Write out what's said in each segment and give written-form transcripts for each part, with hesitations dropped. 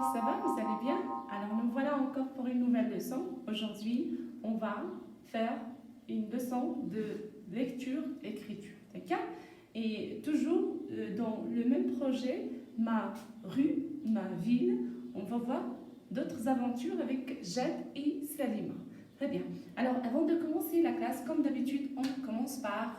ça va, vous allez bien? Alors nous voilà encore pour une nouvelle leçon. Aujourd'hui, on va faire une leçon de lecture-écriture, d'accord? Et toujours dans le même projet, ma rue, ma ville, on va voir d'autres aventures avec Jade et Salima. Très bien. Alors avant de commencer la classe, comme d'habitude, on commence par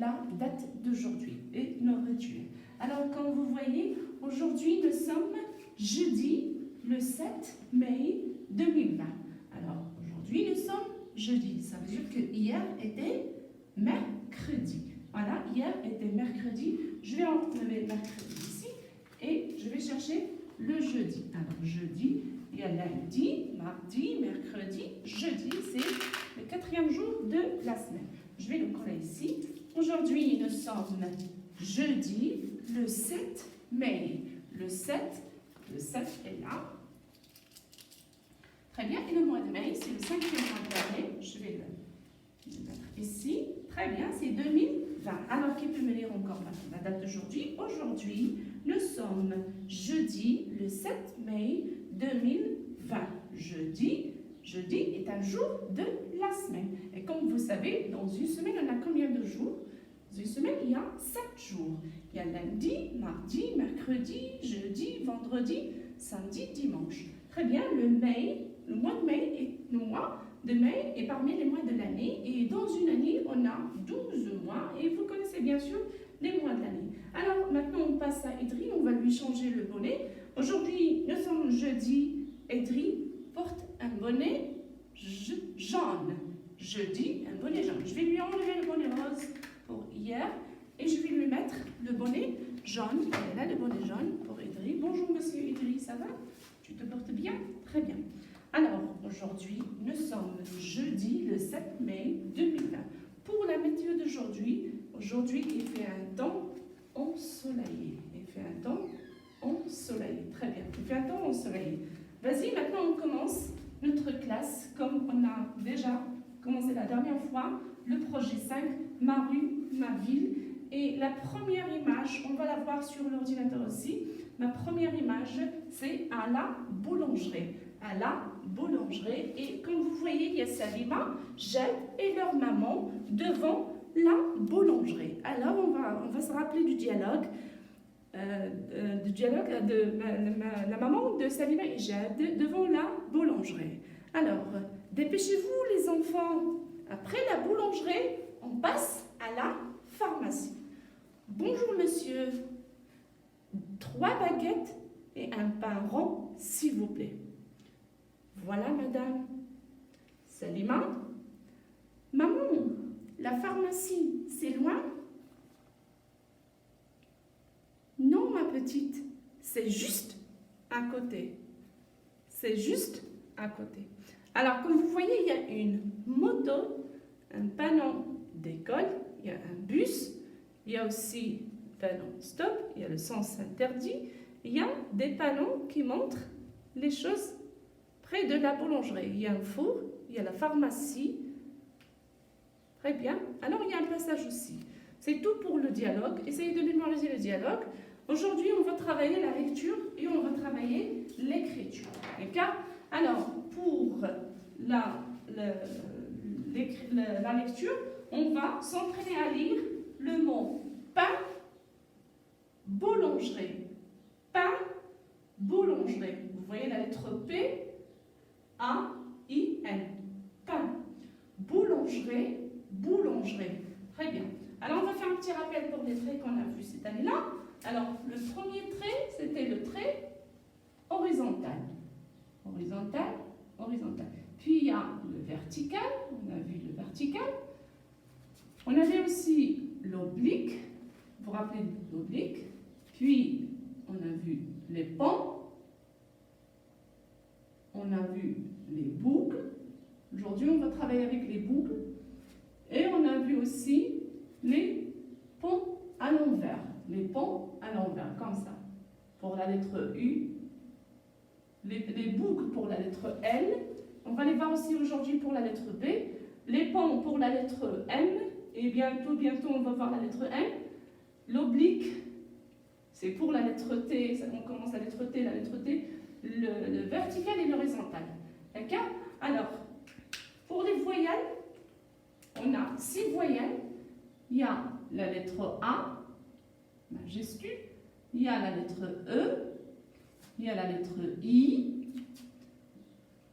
la date d'aujourd'hui et nos rituels. Alors comme vous voyez, aujourd'hui nous sommes jeudi le 7 mai 2020. Alors aujourd'hui nous sommes jeudi, ça veut dire que hier était mercredi. Voilà, hier était mercredi. Je vais enlever mercredi ici et je vais chercher le jeudi. Alors jeudi, il y a lundi, mardi, mercredi, jeudi, c'est le 4e jour de la semaine. Je vais le coller ici. Aujourd'hui, nous sommes jeudi, le 7 mai. Le 7 est là. Très bien. Et le mois de mai, c'est le 5e mois de l'année. Je vais le mettre ici. Très bien, c'est 2020. Alors, qui peut me lire encore la date d'aujourd'hui? Aujourd'hui, nous sommes jeudi, le 7 mai 2020. Jeudi est un jour de la semaine. Et comme vous savez, dans une semaine, on a combien de jours? Dans une semaine, il y a 7 jours. Il y a lundi, mardi, mercredi, jeudi, vendredi, samedi, dimanche. Très bien, le mois de mai est parmi les mois de l'année. Et dans une année, on a 12 mois. Et vous connaissez bien sûr les mois de l'année. Alors, maintenant, on passe à Edry. On va lui changer le bonnet. Aujourd'hui, nous sommes jeudi. Edry porte un bonnet jaune. Jeudi, un bonnet jaune. Je vais lui enlever le bonnet rose pour hier et je vais lui mettre le bonnet jaune. Et là, le bonnet jaune pour Edry. Bonjour, monsieur Edry, ça va? Tu te portes bien? Très bien. Alors, aujourd'hui, nous sommes jeudi, le 7 mai 2020. Pour la météo d'aujourd'hui, il fait un temps ensoleillé. Très bien. Il fait un temps ensoleillé. Vas-y, maintenant on commence notre classe comme on a déjà commencé la dernière fois, le projet 5, ma rue, ma ville. Et la première image, on va la voir sur l'ordinateur aussi. Ma première image, c'est à la boulangerie. À la boulangerie. Et comme vous voyez, il y a Salima, Jade et leur maman devant la boulangerie. Alors, on va se rappeler du dialogue. De la maman de Salima et Jade devant la boulangerie. Alors, dépêchez-vous les enfants. Après la boulangerie, on passe à la pharmacie. Bonjour monsieur, 3 baguettes et un pain rond, s'il vous plaît. Voilà madame. Salima, maman, la pharmacie, c'est loin? Non, ma petite, c'est juste à côté. C'est juste à côté. Alors, comme vous voyez, il y a une moto, un panneau d'école, il y a un bus, il y a aussi un panneau stop, il y a le sens interdit, il y a des panneaux qui montrent les choses près de la boulangerie. Il y a un four, il y a la pharmacie. Très bien. Alors, il y a un passage aussi. C'est tout pour le dialogue. Essayez de mémoriser le dialogue. Aujourd'hui, on va travailler la lecture et on va travailler l'écriture. D'accord? Alors, pour la lecture, on va s'entraîner à lire le mot pain, boulangerie. Pain, boulangerie. Vous voyez la lettre P, A, I, N. Pain. Boulangerie, boulangerie. Très bien. Alors, on va faire un petit rappel pour les traits qu'on a vus cette année-là. Alors, le premier trait, c'était le trait horizontal. Horizontal, horizontal. Puis, il y a le vertical. On a vu le vertical. On avait aussi l'oblique. Vous vous rappelez de l'oblique. Puis, on a vu les ponts. On a vu les boucles. Aujourd'hui, on va travailler avec les boucles. Et on a vu aussi les ponts à l'envers. Les ponts à l'envers, comme ça. Pour la lettre U. Les boucles pour la lettre L. On va les voir aussi aujourd'hui pour la lettre B. Les ponts pour la lettre M. Et bientôt, on va voir la lettre N. L'oblique, c'est pour la lettre T. On commence la lettre T, vertical et l'horizontal. D'accord? Alors, pour les voyelles, on a 6 voyelles. Il y a la lettre A, majuscule. Il y a la lettre E. Il y a la lettre I,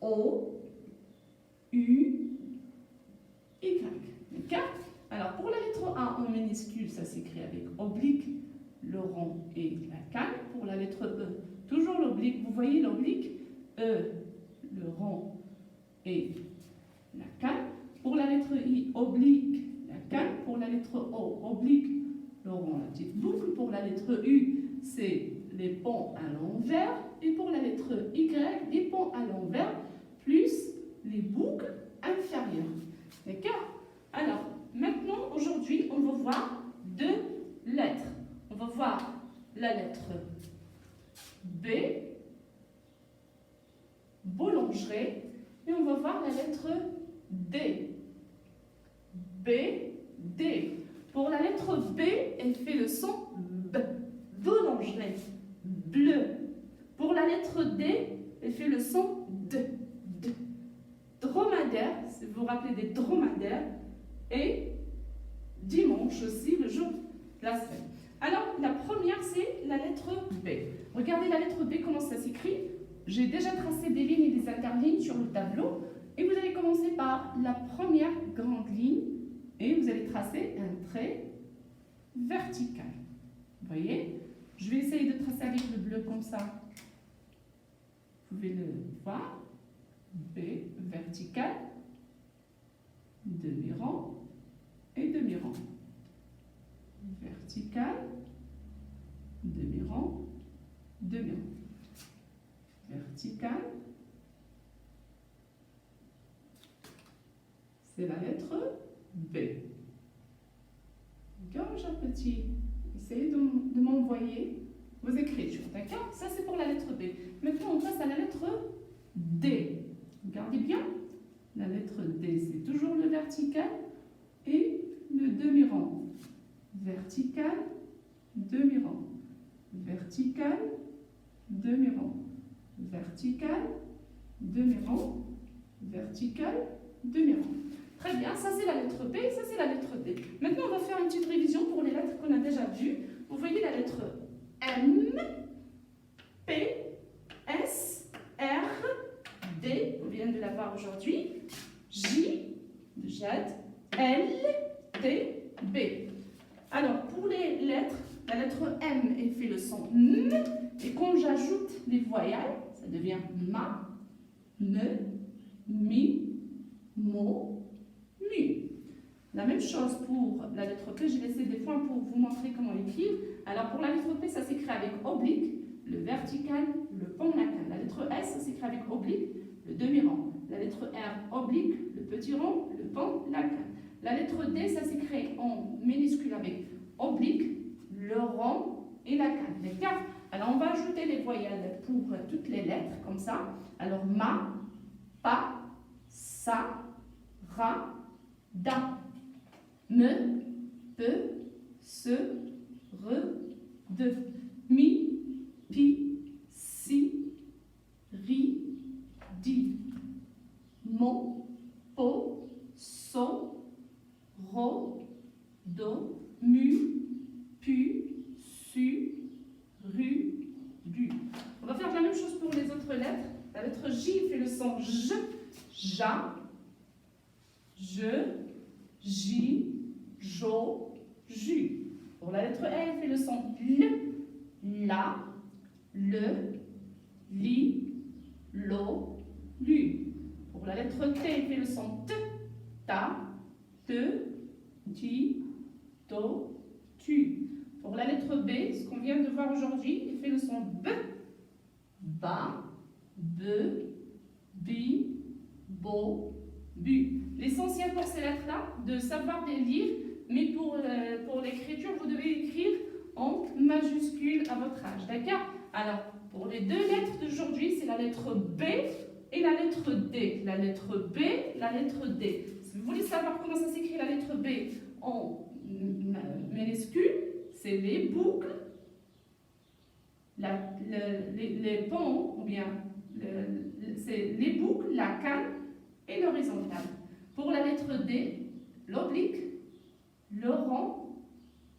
O, U, Y. D'accord? Alors, pour la lettre A en minuscule, ça s'écrit avec oblique, le rond et la canne. Pour la lettre E, toujours l'oblique. Vous voyez l'oblique? E, le rond et la canne. Pour la lettre I, oblique, la canne. Pour la lettre O, oblique, le rond, la petite boucle. Pour la lettre U, c'est les ponts à l'envers. Et pour la lettre Y, les ponts à l'envers, plus les boucles inférieures. D'accord? Alors, maintenant, aujourd'hui, on va voir 2 lettres. On va voir la lettre B, boulangerie, et on va voir la lettre D. B, D. Pour la lettre B, elle fait le son B. Boulangerie, bleu. Pour la lettre D, elle fait le son D. D. Dromadaire, si vous vous rappelez des dromadaires, et dimanche aussi, le jour de la semaine. Alors, la première, c'est la lettre B. Regardez la lettre B, comment ça s'écrit. J'ai déjà tracé des lignes et des interlignes sur le tableau. Et vous allez commencer par la première grande ligne et vous allez tracer un trait vertical. Vous voyez? Je vais essayer de tracer avec le bleu comme ça. Vous pouvez le voir. B, vertical, demi-rond et demi-rond. Vertical, demi-rond, demi-rond. Vertical. C'est la lettre B. D'accord, chers petits? Essayez de m'envoyer vos écritures. D'accord? Ça, c'est pour la lettre B. Maintenant, on passe à la lettre D. Regardez bien. La lettre D, c'est toujours le vertical et le demi-rond. Vertical, demi-rond. Vertical, demi-rond. Vertical, demi-rond. Vertical, demi-rond. Très bien, ça c'est la lettre B, ça c'est la lettre D. Maintenant, on va faire une petite révision pour les lettres qu'on a déjà vues. Vous voyez la lettre M, P, S, R, D, on vient de la voir aujourd'hui, J, de Jade, L, T, B. Alors, pour les lettres, la lettre M, elle fait le son M, et quand j'ajoute les voyelles, ça devient ma, me, mi, mo, mu. La même chose pour la lettre P, j'ai laissé des points pour vous montrer comment écrire. Alors, pour la lettre P, ça s'écrit avec oblique, le vertical, le pont latin. La lettre S, ça s'écrit avec oblique, le demi-rond. La lettre R, oblique, le petit rond, le pont latin. La lettre D, ça s'écrit en minuscule avec oblique, le rond et la canne. D'accord? Alors, on va ajouter les voyelles pour toutes les lettres, comme ça. Alors, ma, pa, sa, ra, da, me, pe, se, re, de, mi, pi, si, ri, di, mo, po, so, ro, do, mu, pu, su, ru, du. On va faire la même chose pour les autres lettres. La lettre J fait le son J, ja, je, j, jo, ju. Pour la lettre L, fait le son L, la, le, li, lo, lu. Pour la lettre T, fait le son T, ta, te, ti, to, tu. Pour la lettre B, ce qu'on vient de voir aujourd'hui, il fait le son B, ba, be, bi, bo, bu. L'essentiel pour ces lettres-là, de savoir les lire, mais pour l'écriture, vous devez écrire en majuscule à votre âge. D'accord? Alors, pour les 2 lettres d'aujourd'hui, c'est la lettre B et la lettre D. La lettre B, la lettre D. Si vous voulez savoir comment ça s'écrit la lettre B en minuscule, c'est les boucles, les ponts, ou bien c'est les boucles, la canne et l'horizontale. Pour la lettre D, l'oblique, le rond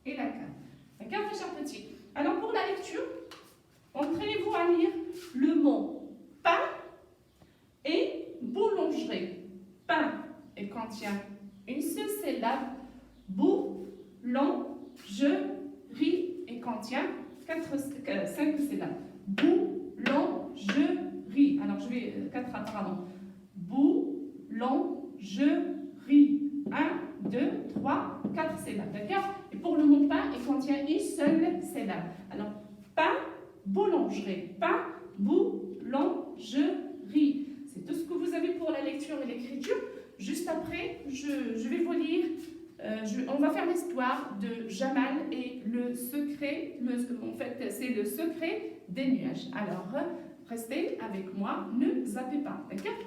et la canne. D'accord, mes chers petits? Alors pour la lecture, entraînez-vous à lire le mot pain et boulangerie. Pain, il contient une seule syllabe. Boulangerie, il contient 5 syllabes. Boulangerie. Alors je vais 4 pardon. Boulangerie. 1, 2, 3, 4 syllabes. D'accord? Et pour le mot pain, il contient une seule syllabe. Alors, pain, boulangerie. Pain, boulangerie. C'est tout ce que vous avez pour la lecture et l'écriture. Juste après, je vais vous lire. On va faire l'histoire de Jamal et le secret. En fait, c'est le secret des nuages. Alors, restez avec moi, ne zappez pas. D'accord?